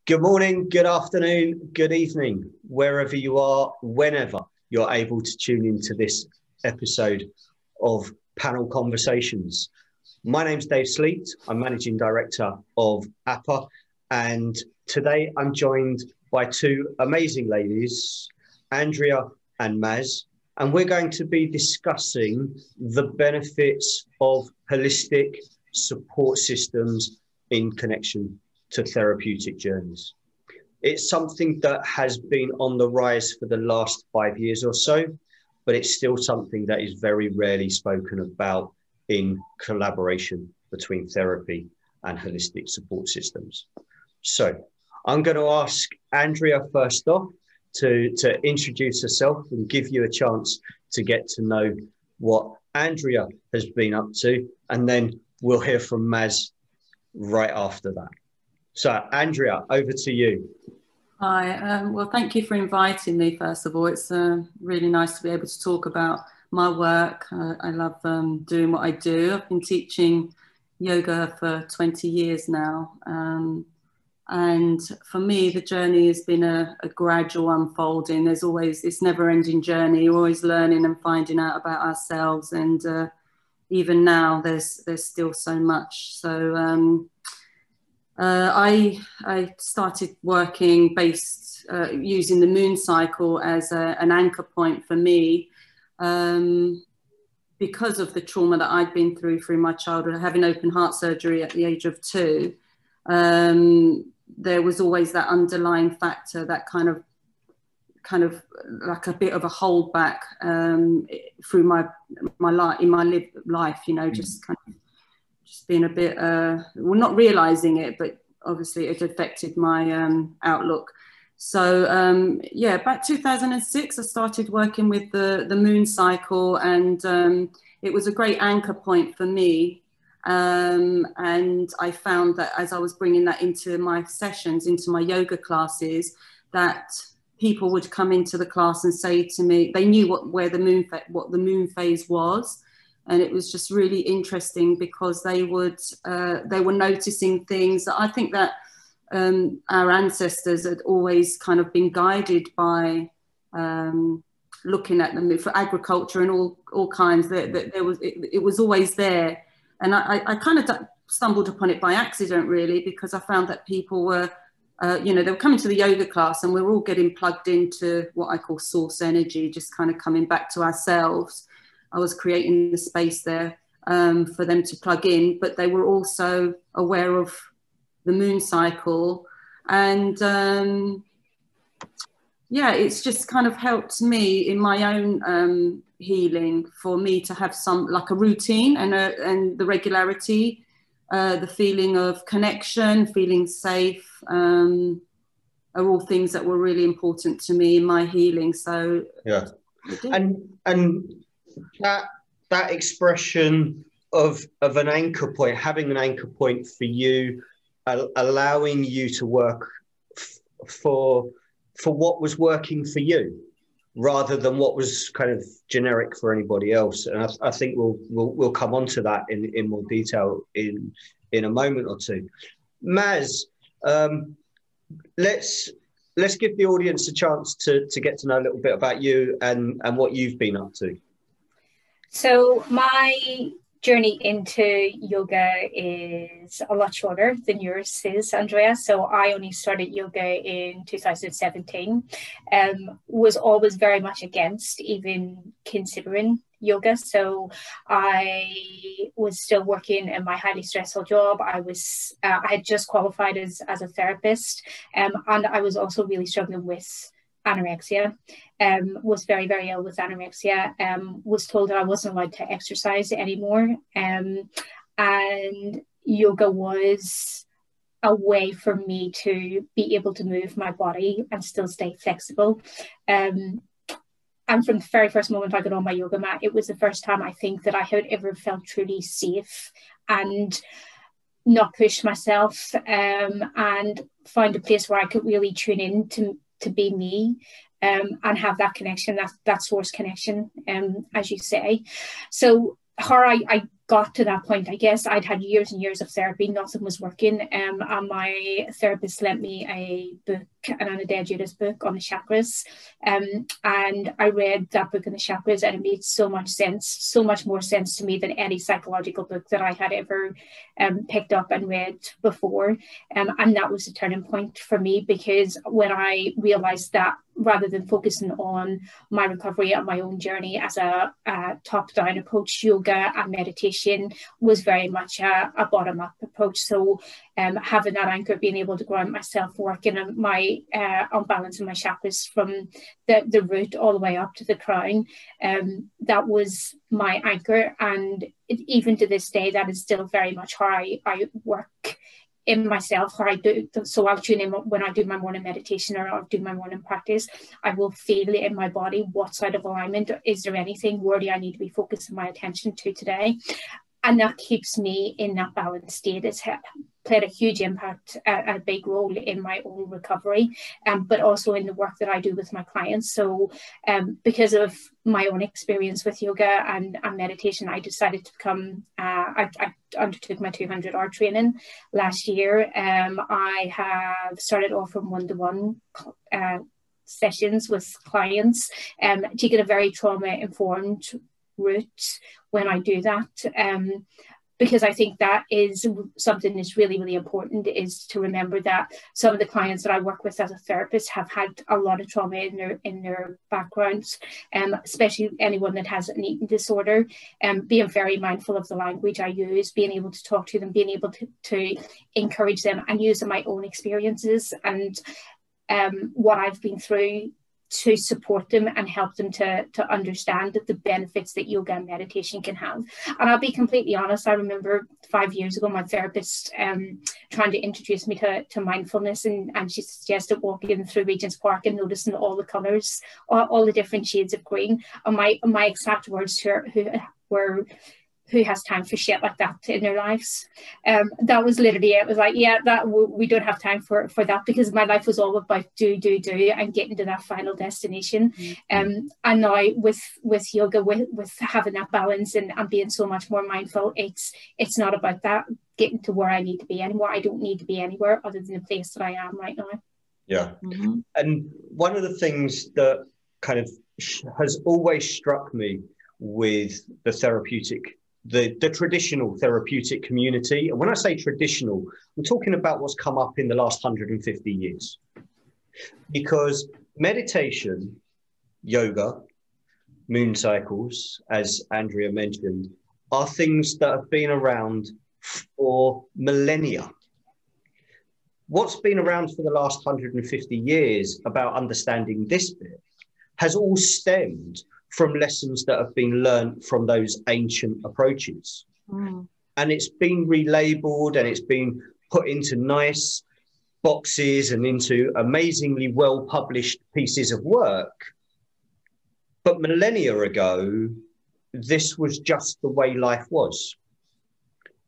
Good morning, good afternoon, good evening, wherever you are, whenever you're able to tune into this episode of Panel Conversations. My name's Dave Sleet. I'm Managing Director of APA, and today I'm joined by two amazing ladies, Andrea and Maz, and we're going to be discussing the benefits of holistic support systems in connection to therapeutic journeys. It's something that has been on the rise for the last 5 years or so, but it's still something that is very rarely spoken about in collaboration between therapy and holistic support systems. So I'm going to ask Andrea first off to introduce herself and give you a chance to get to know what Andrea has been up to, and then we'll hear from Maz right after that. So, Andrea, over to you. Hi, well, thank you for inviting me, first of all. It's really nice to be able to talk about my work. I love doing what I do. I've been teaching yoga for 20 years now. And for me, the journey has been a gradual unfolding. There's always this never-ending journey. You're always learning and finding out about ourselves. And even now, there's still so much. So, I started working based using the moon cycle as an anchor point for me because of the trauma that I'd been through my childhood, having open heart surgery at the age of 2. There was always that underlying factor, that kind of like a bit of a holdback through my life, in my life, you know, just kind of being a bit, well, not realizing it, but obviously it affected my outlook. So yeah, about 2006, I started working with the moon cycle, and it was a great anchor point for me. And I found that as I was bringing that into my sessions, into my yoga classes, that people would come into the class and say to me, they knew what the moon phase was. And it was just really interesting because they were noticing things that I think that our ancestors had always kind of been guided by looking at them for agriculture and all kinds. It was always there, and I kind of stumbled upon it by accident, really, because I found that people were, you know, they were coming to the yoga class, and we were all getting plugged into what I call source energy, just kind of coming back to ourselves. I was creating the space there for them to plug in, but they were also aware of the moon cycle. And yeah, it's just kind of helped me in my own healing, for me to have some, like a routine and the regularity, the feeling of connection, feeling safe, are all things that were really important to me in my healing. So yeah, and that expression of an anchor point, having an anchor point for you, allowing you to work for what was working for you, rather than what was kind of generic for anybody else. And I think we'll come on to that in more detail in a moment or two. Maz, let's give the audience a chance to get to know a little bit about you and what you've been up to. So my journey into yoga is a lot shorter than yours is, Andrea. So I only started yoga in 2017. Was always very much against even considering yoga. So I was still working in my highly stressful job. I had just qualified as a therapist, and I was also really struggling with anorexia. Was very, very ill with anorexia, was told that I wasn't allowed to exercise anymore. And yoga was a way for me to be able to move my body and still stay flexible. And from the very first moment I got on my yoga mat, it was the first time I think that I had ever felt truly safe and not pushed myself, and find a place where I could really tune in to be me. And have that connection, that source connection, as you say. So how I got to that point, I guess I'd had years and years of therapy, nothing was working, and my therapist lent me a book, an Andrea book on the chakras, and I read that book on the chakras, and it made so much sense, so much more sense to me than any psychological book that I had ever picked up and read before, and that was a turning point for me, because when I realized that rather than focusing on my recovery and my own journey as a top-down approach, yoga and meditation was very much a bottom-up approach. So having that anchor, being able to ground myself, working on my on balancing my chakras from the root all the way up to the crown, that was my anchor. And even to this day, that is still very much how I work in myself, how I do. So I'll tune in when I do my morning meditation or I'll do my morning practice. I will feel in my body what's out of alignment. Is there anything? Where do I need to be focusing my attention to today? And that keeps me in that balanced state. It's played a huge impact, a big role in my own recovery, but also in the work that I do with my clients. So because of my own experience with yoga and meditation, I decided to become, I undertook my 200-hour training last year. I have started off from one-to-one sessions with clients, taking a very trauma-informed route when I do that, because I think that is something that's really, really important, is to remember that some of the clients that I work with as a therapist have had a lot of trauma in their backgrounds, especially anyone that has an eating disorder, being very mindful of the language I use, being able to talk to them, being able to encourage them, and using my own experiences and what I've been through to support them and help them to understand the benefits that yoga and meditation can have. And I'll be completely honest, I remember 5 years ago my therapist trying to introduce me to mindfulness, and she suggested walking through Regent's Park and noticing all the colours, all the different shades of green. And my exact words to her were, who has time for shit like that in their lives? That was literally it. It was like, yeah, that we don't have time for that, because my life was all about do and getting to that final destination. And now with yoga, with having that balance and being so much more mindful, it's not about that getting to where I need to be anymore. I don't need to be anywhere other than the place that I am right now. Yeah. And one of the things that kind of has always struck me with the therapeutic, the traditional therapeutic community, and when I say traditional, I'm talking about what's come up in the last 150 years. Because meditation, yoga, moon cycles, as Andrea mentioned, are things that have been around for millennia. What's been around for the last 150 years about understanding this bit has all stemmed from lessons that have been learned from those ancient approaches. And it's been relabeled and it's been put into nice boxes and into amazingly well-published pieces of work. But millennia ago, this was just the way life was.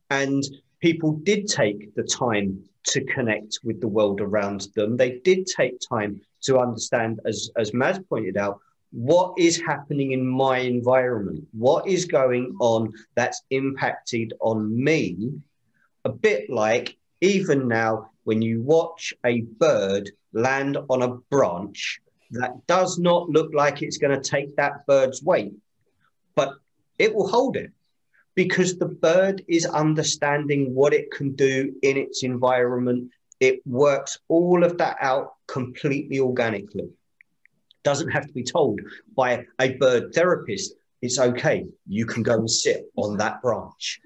And people did take the time to connect with the world around them. They did take time to understand, as Maz pointed out, what is happening in my environment? What is going on that's impacted on me? A bit like even now, when you watch a bird land on a branch, that does not look like it's going to take that bird's weight, but it will hold it, because the bird is understanding what it can do in its environment. It works all of that out completely organically. Doesn't have to be told by a bird therapist, it's okay, you can go and sit on that branch.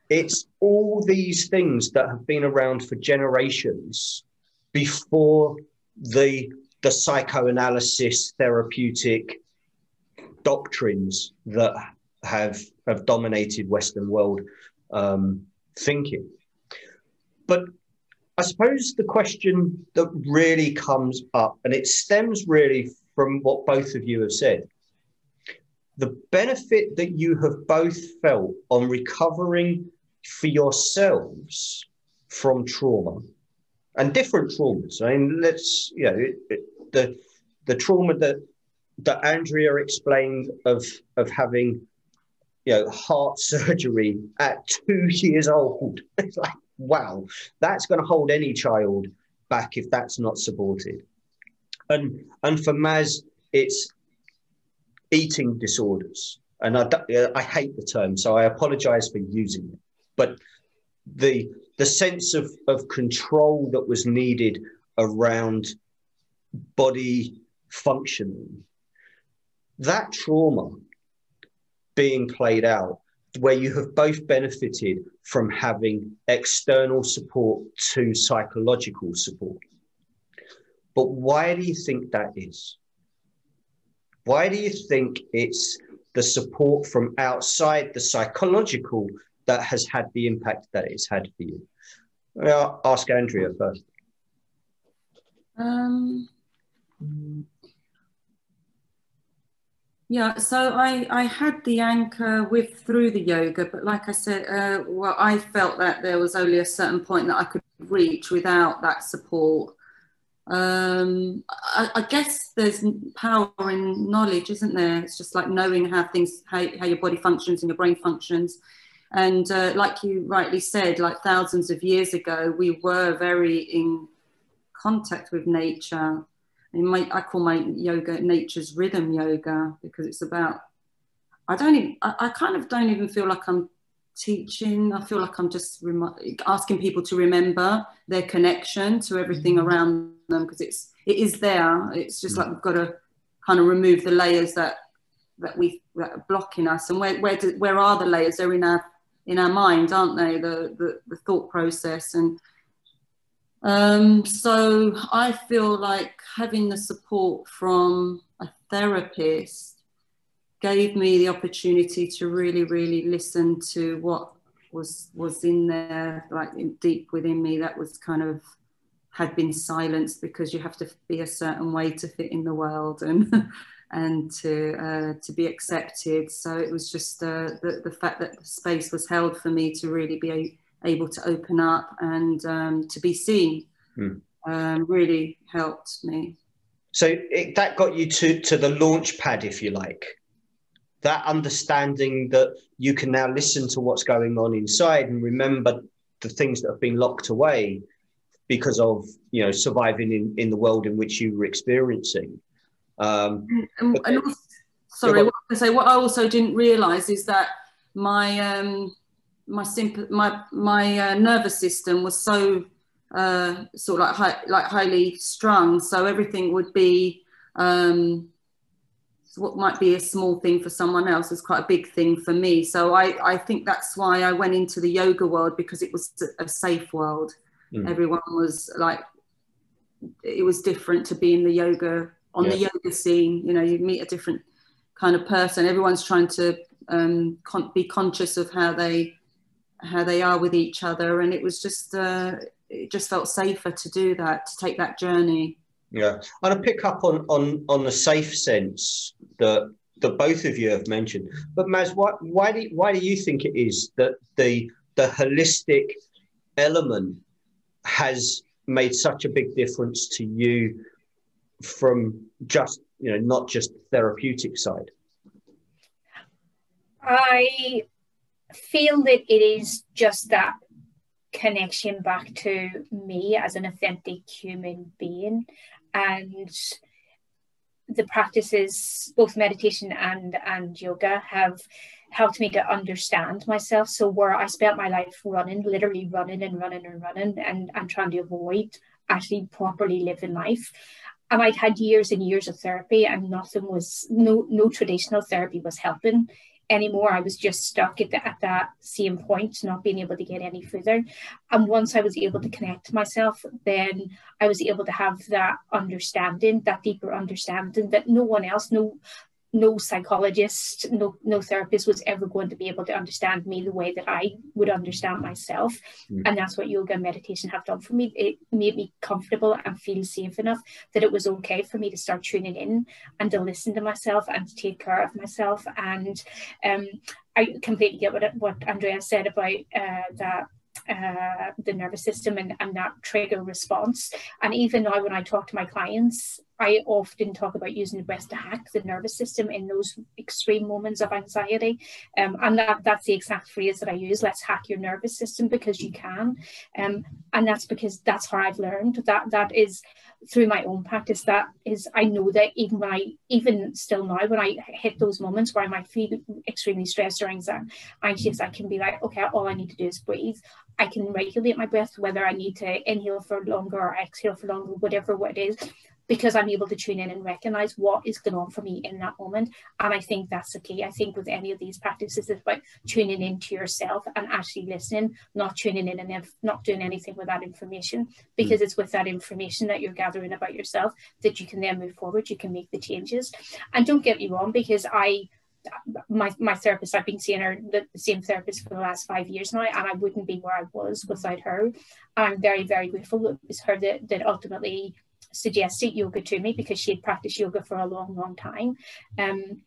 It's all these things that have been around for generations before the psychoanalysis therapeutic doctrines that have dominated Western world thinking. But I suppose the question that really comes up, and it stems really from what both of you have said, the benefit that you have both felt on recovering for yourselves from trauma and different traumas. I mean, let's, you know, the trauma that Andrea explained of having, heart surgery at 2 years old. It's like, wow, that's going to hold any child back if that's not supported. And for Maz, it's eating disorders. And I hate the term, so I apologize for using it. But the sense of control that was needed around body functioning, that trauma being played out, where you have both benefited from having external support to psychological support. But why do you think that is? Why do you think it's the support from outside, the psychological, that has had the impact that it's had for you? I'll ask Andrea first. Yeah, so I had the anchor through the yoga, but like I said, well, I felt that there was only a certain point that I could reach without that support. I guess there's power in knowledge, isn't there? It's just like knowing how your body functions and your brain functions. And like you rightly said, like thousands of years ago, we were very in contact with nature. And I call my yoga nature's rhythm yoga, because it's about, I kind of don't even feel like I'm teaching. I feel like I'm just asking people to remember their connection to everything around them, because it is there. It's just like we've got to kind of remove the layers that are blocking us. And where are the layers? They're in our mind, aren't they? The thought process. And so I feel like having the support from a therapist gave me the opportunity to really, really listen to what was in there, like deep within me, that was kind of had been silenced, because you have to be a certain way to fit in the world and to be accepted. So it was just the fact that the space was held for me to really be able to open up and to be seen, really helped me. So that got you to the launch pad, if you like. That understanding that you can now listen to what's going on inside and remember the things that have been locked away because of, surviving in the world in which you were experiencing. What I also didn't realize is that my nervous system was so sort of like highly strung, so everything would be what might be a small thing for someone else is quite a big thing for me. So I think that's why I went into the yoga world, because it was a safe world. Everyone was like, it was different to be in the yoga, the yoga scene. You meet a different kind of person. Everyone's trying to be conscious of how they are with each other. And it was just, it just felt safer to do that, to take that journey. Yeah, and I pick up on the safe sense that both of you have mentioned. But Maz, why do you think it is that the holistic element has made such a big difference to you, from just not just the therapeutic side? I feel that it is just that connection back to me as an authentic human being. And the practices, both meditation and yoga, have helped me to understand myself. So where I spent my life literally running and trying to avoid actually properly living life. And I'd had years and years of therapy, and no traditional therapy was helping anymore. I was just stuck at that same point, not being able to get any further. And once I was able to connect to myself, then I was able to have that understanding, that deeper understanding that no one else, no psychologist, no therapist was ever going to be able to understand me the way that I would understand myself. And that's what yoga and meditation have done for me. It made me comfortable and feel safe enough that it was okay for me to start tuning in and to listen to myself and to take care of myself. And I completely get what Andrea said about the nervous system and that trigger response. And even now when I talk to my clients I often talk about using the breath to hack the nervous system in those extreme moments of anxiety. And that's the exact phrase that I use: let's hack your nervous system, because you can. And that's because that's how I've learned. That is through my own practice. That is, I know that even still now, when I hit those moments where I might feel extremely stressed or anxious, I can be like, okay, all I need to do is breathe. I can regulate my breath, whether I need to inhale for longer or exhale for longer, whatever it is, because I'm able to tune in and recognize what is going on for me in that moment. And I think that's the key. I think with any of these practices, it's about tuning into yourself and actually listening, not tuning in and not doing anything with that information, because it's with that information that you're gathering about yourself that you can then move forward, you can make the changes. And don't get me wrong, because my therapist, I've been seeing her, the same therapist, for the last 5 years now, and I wouldn't be where I was without her. And I'm very, very grateful that it was her that ultimately suggested yoga to me, because she had practiced yoga for a long, long time. And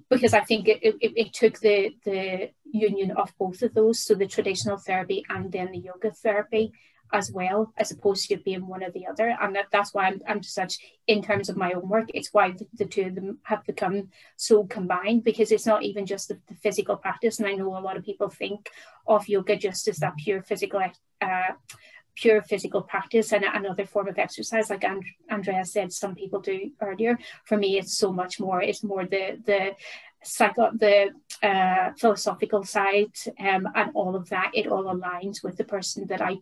because I think it took the union of both of those, so the traditional therapy and then the yoga therapy as well, as opposed to it being one or the other. And that's why I'm such, in terms of my own work, it's why the two of them have become so combined, because it's not even just the physical practice. And I know a lot of people think of yoga just as that pure physical practice and another form of exercise, like Andrea said some people do earlier. For me, it's so much more. It's more the philosophical side, and all of that. It all aligns with the person that I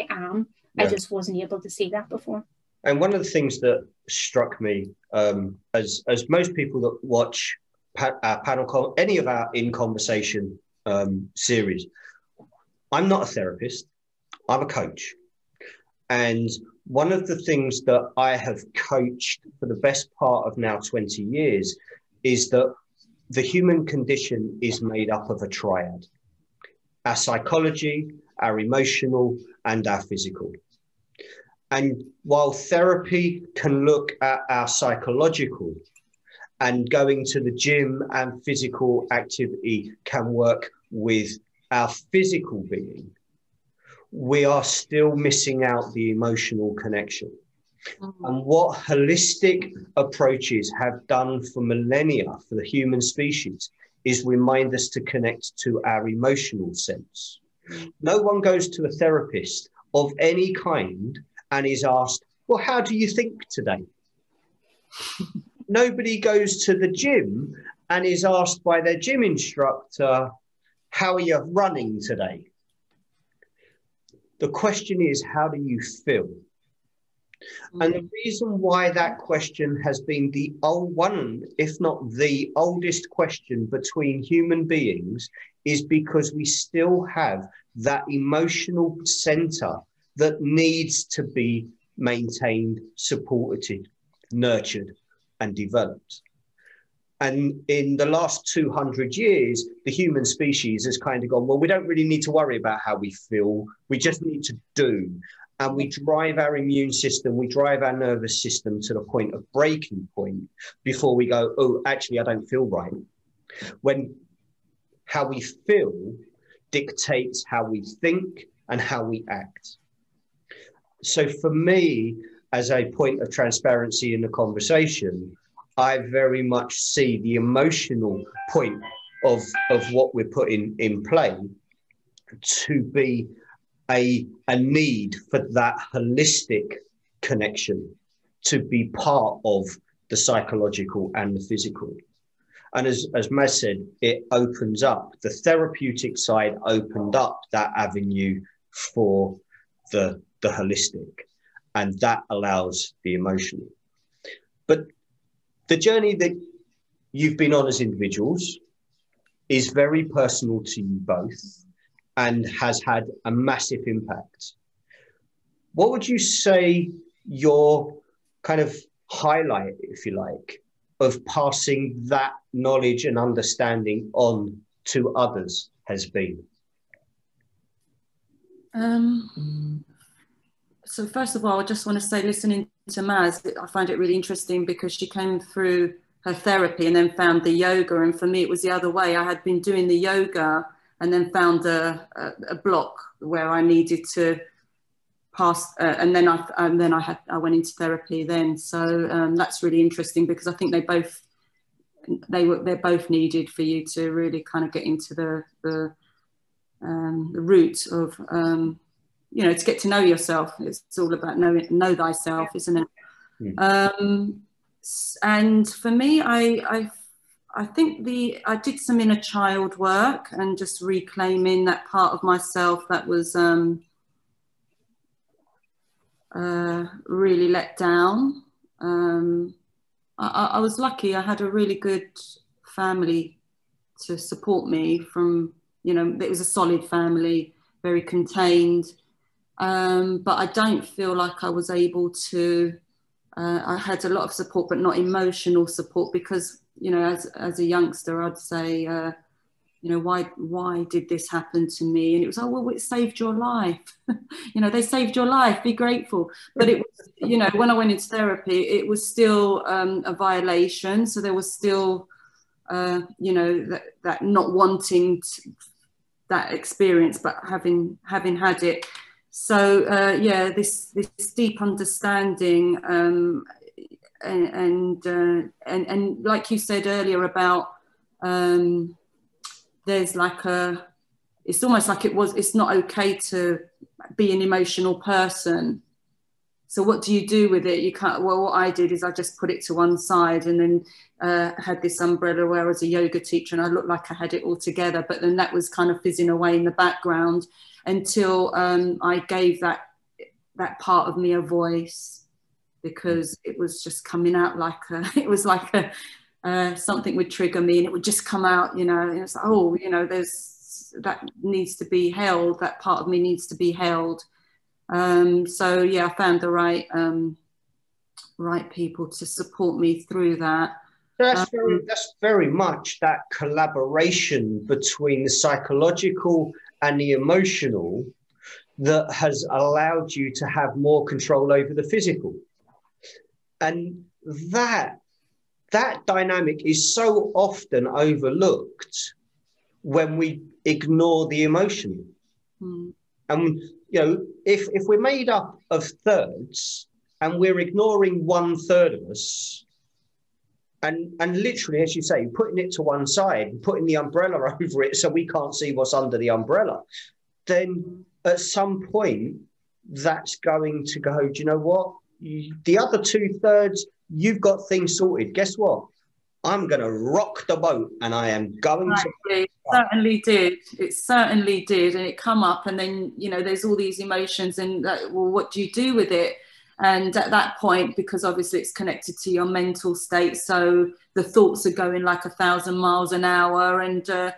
am. Yeah. I just wasn't able to see that before. And one of the things that struck me, as most people that watch any of our In Conversation series, I'm not a therapist. I'm a coach. And one of the things that I have coached for the best part of now 20 years is that the human condition is made up of a triad: our psychology, our emotional, and our physical. And while therapy can look at our psychological, and going to the gym and physical activity can work with our physical being, we are still missing out the emotional connection. Mm-hmm. And what holistic approaches have done for millennia for the human species is remind us to connect to our emotional sense. Mm-hmm. No one goes to a therapist of any kind and is asked, well, how do you think today? Nobody goes to the gym and is asked by their gym instructor, how are you running today? The question is, how do you feel? Mm-hmm. And the reason why that question has been the old one, if not the oldest question between human beings, is because we still have that emotional center that needs to be maintained, supported, nurtured, and developed. And in the last 200 years, the human species has kind of gone, well, we don't really need to worry about how we feel. We just need to do. And we drive our immune system, we drive our nervous system to the point of breaking point before we go, oh, actually, I don't feel right. When how we feel dictates how we think and how we act. So for me, as a point of transparency in the conversation, I very much see the emotional point of what we're putting in play to be a need for that holistic connection to be part of the psychological and the physical. And as Maz said, it opens up, the therapeutic side opened up that avenue for the holistic, and that allows the emotional. But the journey that you've been on as individuals is very personal to you both and has had a massive impact. What would you say your kind of highlight, if you like, of passing that knowledge and understanding on to others has been? So first of all, I just want to say, listening to Maz, I find it really interesting because she came through her therapy and then found the yoga. And for me, it was the other way. I had been doing the yoga and then found a block where I needed to past, and then I went into therapy then. So that's really interesting, because I think they're both needed for you to really kind of get into the root of you know, to get to know yourself. It's all about know thyself, isn't it? And for me, I think I did some inner child work and just reclaiming that part of myself that was really let down. I was lucky. I had a really good family to support me from, you know, it was a solid family, very contained. But I don't feel like I was able to, I had a lot of support, but not emotional support, because, you know, as a youngster, I'd say, you know, why did this happen to me? And it was, oh, well, it saved your life. You know, they saved your life, be grateful. But it was, you know, when I went into therapy, it was still a violation. So there was still, you know, that not wanting that experience, but having had it. So yeah, this deep understanding, and like you said earlier about, there's like it's almost like it's not okay to be an emotional person. So what do you do with it? You can't, well, what I did is I just put it to one side, and then had this umbrella where I was a yoga teacher and I looked like I had it all together, but then that was kind of fizzing away in the background until I gave that part of me a voice, because it was just coming out like it was like something would trigger me and it would just come out, you know, and it's like, oh, you know, that needs to be held, that part of me needs to be held. So yeah, I found the right people to support me through that. That's very much that collaboration between the psychological and the emotional that has allowed you to have more control over the physical. And that dynamic is so often overlooked when we ignore the emotional. And, you know, if we're made up of thirds and we're ignoring 1/3 of us, and literally, as you say, putting it to one side, putting the umbrella over it so we can't see what's under the umbrella, then at some point that's going to go, do you know what? The other 2/3, you've got things sorted. Guess what? I'm going to rock the boat, and I am going to. It certainly did. It certainly did. And it come up, and then, you know, there's all these emotions, and well, what do you do with it? And at that point, because obviously it's connected to your mental state, so the thoughts are going like 1,000 miles an hour. And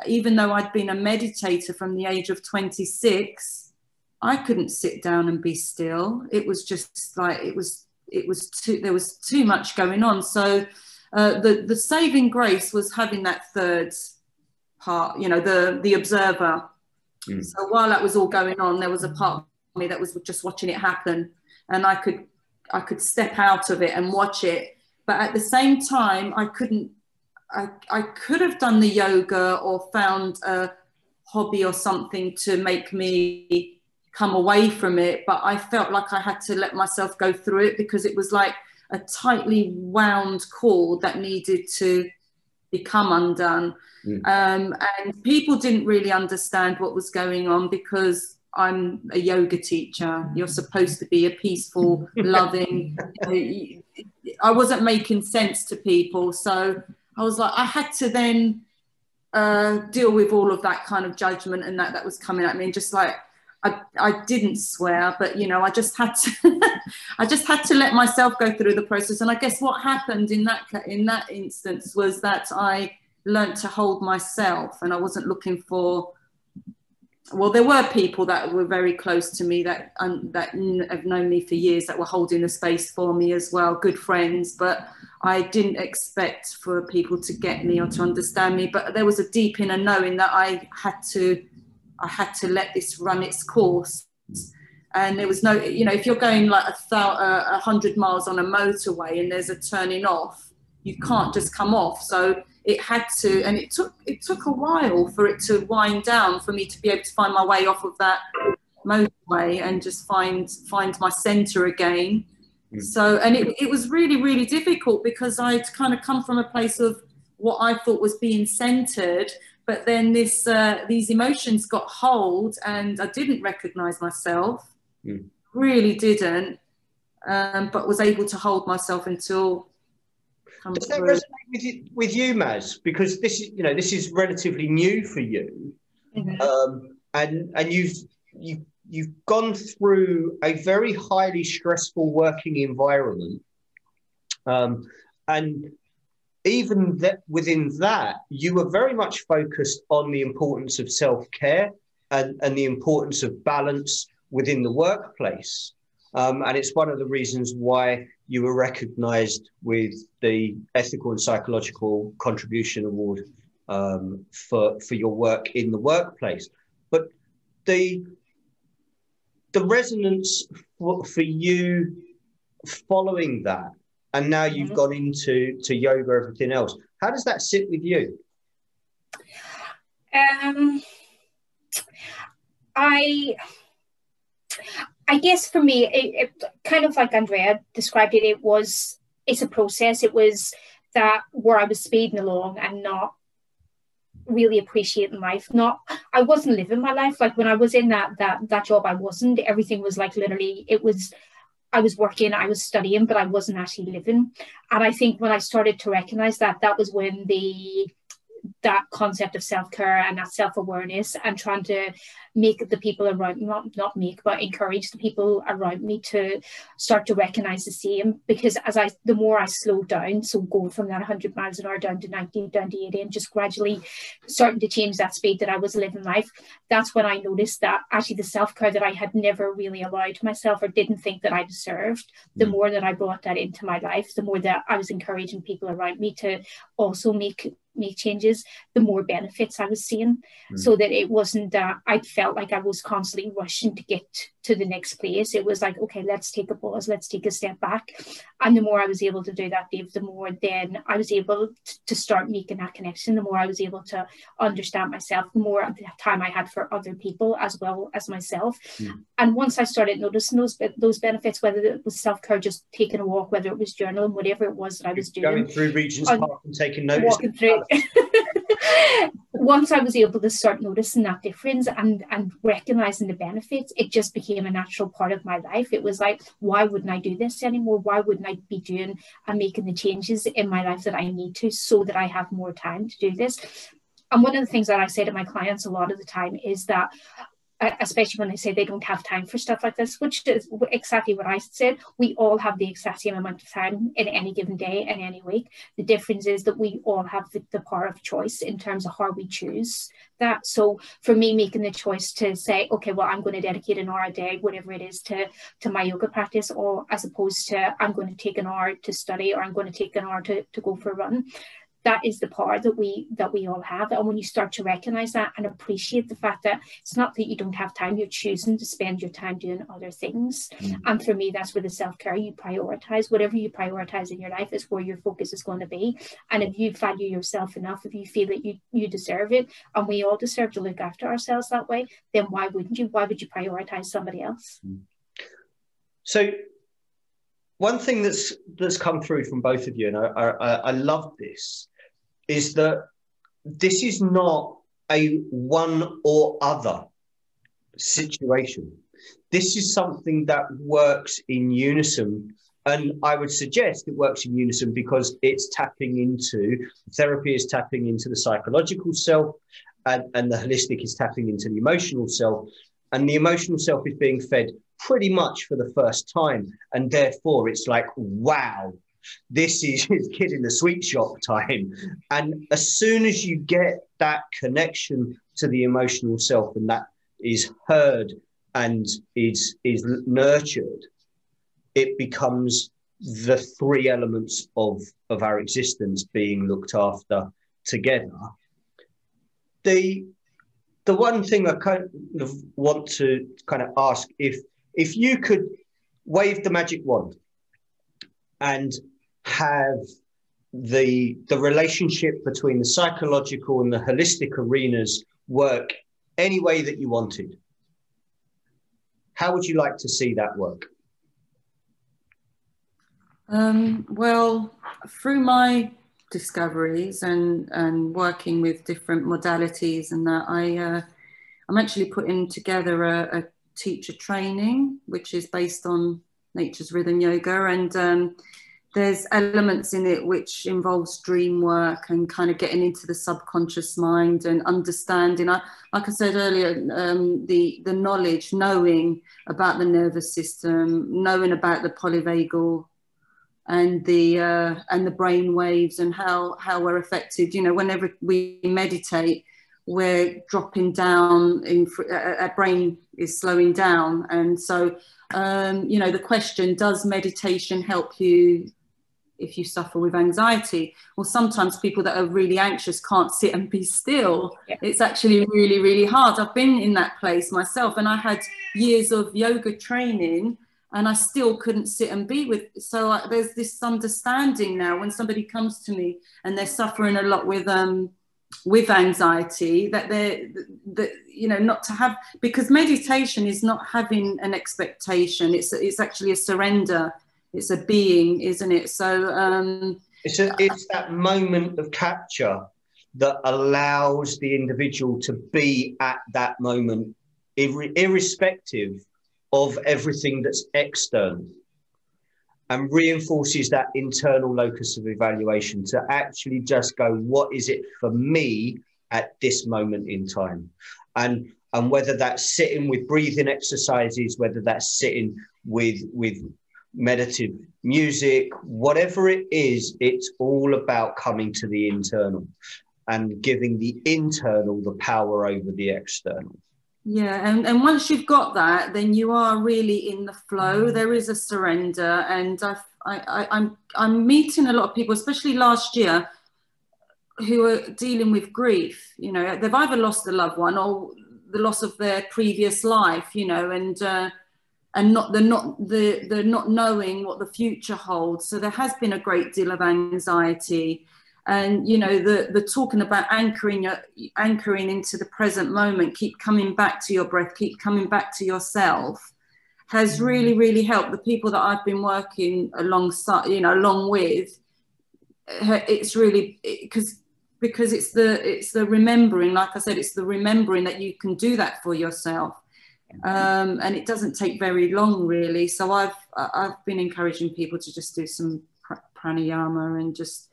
even though I'd been a meditator from the age of 26, I couldn't sit down and be still. It was just like, there was too much going on. So the saving grace was having that third part, you know, the observer. So while that was all going on, there was a part of me that was just watching it happen, and I could step out of it and watch it. But at the same time, I could have done the yoga or found a hobby or something to make me come away from it, but I felt like I had to let myself go through it, because it was like a tightly wound cord that needed to become undone. And people didn't really understand what was going on, because I'm a yoga teacher. You're supposed to be a peaceful, loving, I wasn't making sense to people. So I was like, I had to then deal with all of that kind of judgment and that was coming at me, and just like, I didn't swear, but, you know, I just had to let myself go through the process. And I guess what happened in that instance was that I learned to hold myself, and I wasn't looking for, well, there were people that were very close to me that have known me for years that were holding the space for me as well, good friends, but I didn't expect for people to get me or to understand me. But there was a deep inner knowing that I had to let this run its course. And there was no, you know, if you're going like 100 miles on a motorway and there's a turning off, you can't just come off. So it had to, and it took a while for it to wind down, for me to be able to find my way off of that motorway and just find my center again. So, and it was really, really difficult because I'd kind of come from a place of what I thought was being centered, but then these emotions got hold and I didn't recognize myself, really didn't, but was able to hold myself until. Does that resonate with you, Maz? Because this is relatively new for you, and you've gone through a very highly stressful working environment, and even within that, you were very much focused on the importance of self-care and the importance of balance within the workplace. And it's one of the reasons why you were recognised with the Ethical and Psychological Contribution Award for your work in the workplace. But the resonance for you following that, and now you've gone into yoga, everything else, how does that sit with you? I guess for me, it kind of like Andrea described it, it's a process. It was that where I was speeding along and not really appreciating life. I wasn't living my life. Like when I was in that job, I wasn't. Everything was like literally, I was working, I was studying, but I wasn't actually living. And I think when I started to recognize that was when that concept of self-care and that self-awareness and trying to make the people around me, not make, but encourage the people around me to start to recognize the same. Because the more I slowed down, so going from that 100 miles an hour down to 90, down to 80, and just gradually starting to change that speed that I was living life, that's when I noticed that actually the self-care that I had never really allowed myself or didn't think that I deserved, the more that I brought that into my life, the more that I was encouraging people around me to also make changes, the more benefits I was seeing. So that it wasn't that I felt like I was constantly rushing to get to the next place. It was like, okay, let's take a pause, let's take a step back. And the more I was able to do that, Dave, the more then I was able to start making that connection, the more I was able to understand myself, the more time I had for other people as well as myself. And once I started noticing those benefits, whether it was self-care, just taking a walk, whether it was journaling, whatever it was that I was doing. Going through Regent's Park and taking notice. Walking through. Once I was able to start noticing that difference and recognizing the benefits, it just became a natural part of my life. It was like, why wouldn't I do this anymore? Why wouldn't I be doing and making the changes in my life that I need to, so that I have more time to do this? And one of the things that I say to my clients a lot of the time is that, especially when they say they don't have time for stuff like this, which is exactly what I said. We all have the exact same amount of time in any given day and any week. The difference is that we all have the power of choice in terms of how we choose that. So for me, making the choice to say, okay, well, I'm going to dedicate an hour a day, whatever it is, to my yoga practice, or as opposed to I'm going to take an hour to study, or I'm going to take an hour to go for a run. That is the power that we all have. And when you start to recognize that and appreciate the fact that it's not that you don't have time, you're choosing to spend your time doing other things. And for me, that's where the self-care, you prioritize. Whatever you prioritize in your life is where your focus is going to be. And if you value yourself enough, if you feel that you deserve it, and we all deserve to look after ourselves that way, then why wouldn't you? Why would you prioritize somebody else? So one thing that's come through from both of you, and I love this, is that this is not a one or other situation. This is something that works in unison. And I would suggest it works in unison because it's therapy is tapping into the psychological self, and the holistic is tapping into the emotional self. And the emotional self is being fed pretty much for the first time. And therefore it's like, wow, this is kid in the sweet shop time. And as soon as you get that connection to the emotional self, and that is heard and is nurtured, it becomes the three elements of our existence being looked after together. The one thing I kind of want to kind of ask, if you could wave the magic wand and have the relationship between the psychological and the holistic arenas work any way that you wanted, How would you like to see that work? Well, through my discoveries and working with different modalities and that, I'm actually putting together a teacher training, which is based on nature's rhythm yoga. And there's elements in it which involves dream work and kind of getting into the subconscious mind and understanding. Like I said earlier, the knowledge, knowing about the nervous system, knowing about the polyvagal and the brain waves and how we're affected. You know, whenever we meditate, we're dropping down, our brain is slowing down. And so, you know, the question, does meditation help you if you suffer with anxiety? Well, sometimes people that are really anxious can't sit and be still. Yeah. It's actually really, really hard. I've been in that place myself, and I had years of yoga training and I still couldn't sit and be with. So there's this understanding now when somebody comes to me and they're suffering a lot with anxiety, that you know, not to have, because meditation is not having an expectation. It's actually a surrender. It's a being, isn't it? So it's that moment of capture that allows the individual to be at that moment, irrespective of everything that's external, and reinforces that internal locus of evaluation to actually just go, what is it for me at this moment in time? And whether that's sitting with breathing exercises, whether that's sitting with meditative music, whatever it is, it's all about coming to the internal and giving the internal the power over the external. Yeah, and once you've got that, then you are really in the flow. There is a surrender, and I'm meeting a lot of people, especially last year, who are dealing with grief. You know, they've either lost a loved one or the loss of their previous life. You know, and they're not knowing what the future holds. So there has been a great deal of anxiety. And, you know, the talking about anchoring into the present moment, keep coming back to your breath, keep coming back to yourself, has really, really helped the people that I've been working alongside, you know, along with. It's really, because it's the remembering, like I said, it's the remembering that you can do that for yourself. And it doesn't take very long, really. So I've been encouraging people to just do some pranayama and just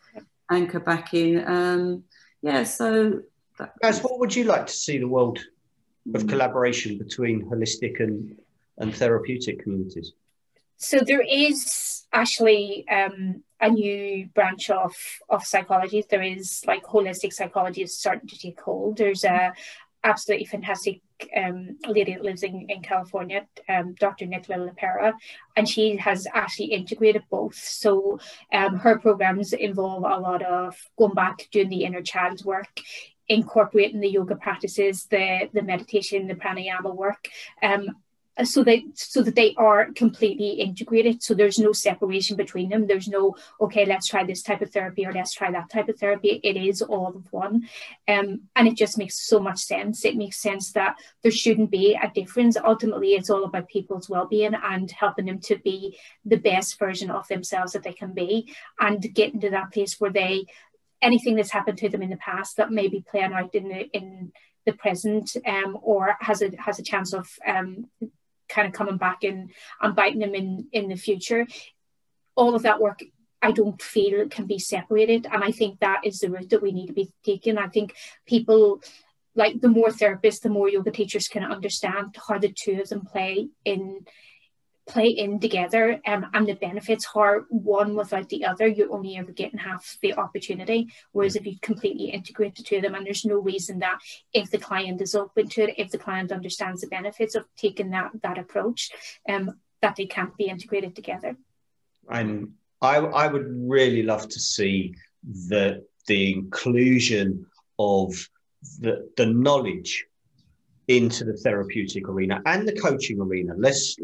anchor back in. Yeah, so guys, what would you like to see the world of collaboration between holistic and therapeutic communities? So there is actually a new branch of psychology. There is, like, holistic psychology is starting to take hold. There's a absolutely fantastic lady that lives in California, Dr. Nicola Lepera, and she has actually integrated both. So her programs involve a lot of going back to doing the inner child work, incorporating the yoga practices, the meditation, the pranayama work, so that they are completely integrated. So there's no separation between them. There's no, okay, let's try this type of therapy or let's try that type of therapy. It is all of one. And it just makes so much sense. It makes sense that there shouldn't be a difference. Ultimately, it's all about people's well-being and helping them to be the best version of themselves that they can be, and getting to that place where anything that's happened to them in the past that may be playing out in the present, or has a chance of kind of coming back and biting them in the future. All of that work, I don't feel, can be separated, and I think that is the route that we need to be taking. I think people, like, the more therapists, the more yoga teachers can understand how the two of them play in together, and the benefits are one without the other. You're only ever getting half the opportunity, whereas if you completely integrate the two of them, and there's no reason that, if the client is open to it, if the client understands the benefits of taking that approach, that they can't be integrated together. And I would really love to see the inclusion of the knowledge into the therapeutic arena and the coaching arena. Let's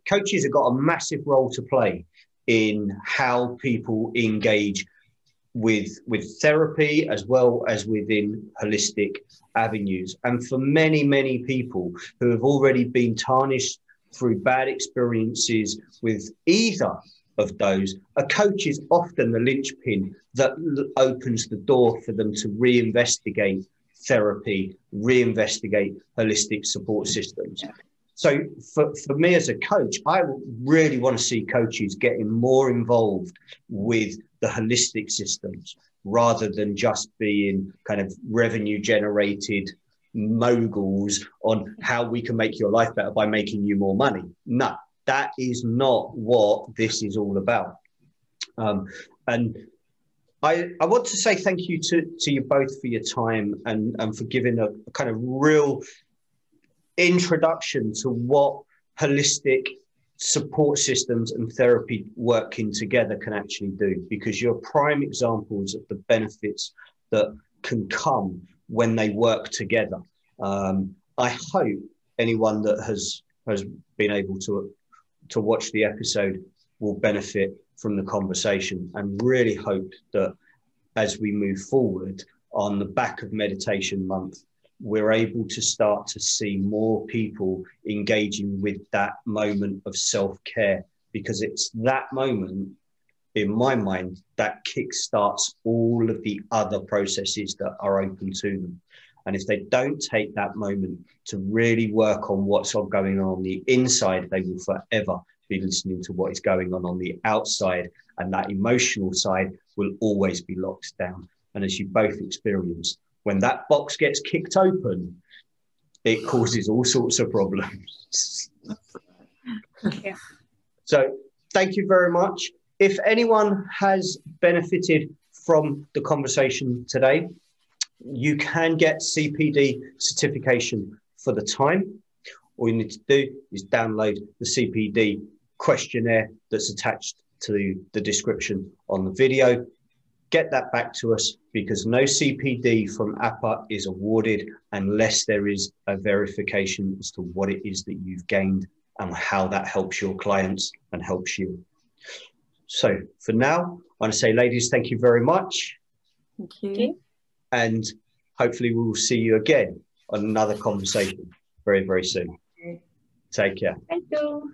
coaches have got a massive role to play in how people engage with therapy as well as within holistic avenues. And for many, many people who have already been tarnished through bad experiences with either of those, a coach is often the linchpin that opens the door for them to reinvestigate therapy, reinvestigate holistic support systems. So for me as a coach, I really want to see coaches getting more involved with the holistic systems rather than just being kind of revenue generated moguls on how we can make your life better by making you more money. No, that is not what this is all about. And I want to say thank you to you both for your time and for giving a kind of real introduction to what holistic support systems and therapy working together can actually do, because you're prime examples of the benefits that can come when they work together. I hope anyone that has been able to watch the episode will benefit from the conversation, and really hope that as we move forward on the back of Meditation Month, we're able to start to see more people engaging with that moment of self-care, because it's that moment, in my mind, that kickstarts all of the other processes that are open to them. And if they don't take that moment to really work on what's going on the inside, they will forever be listening to what is going on the outside, and that emotional side will always be locked down. And as you both experienced, when that box gets kicked open, it causes all sorts of problems. Yeah. So thank you very much. If anyone has benefited from the conversation today, you can get CPD certification for the time. All you need to do is download the CPD questionnaire that's attached to the description on the video. Get that back to us, because no CPD from APA is awarded unless there is a verification as to what it is that you've gained and how that helps your clients and helps you. So for now, I want to say, ladies, thank you very much. Thank you. Okay. And hopefully we will see you again on another conversation very, very soon. Take care. Thank you.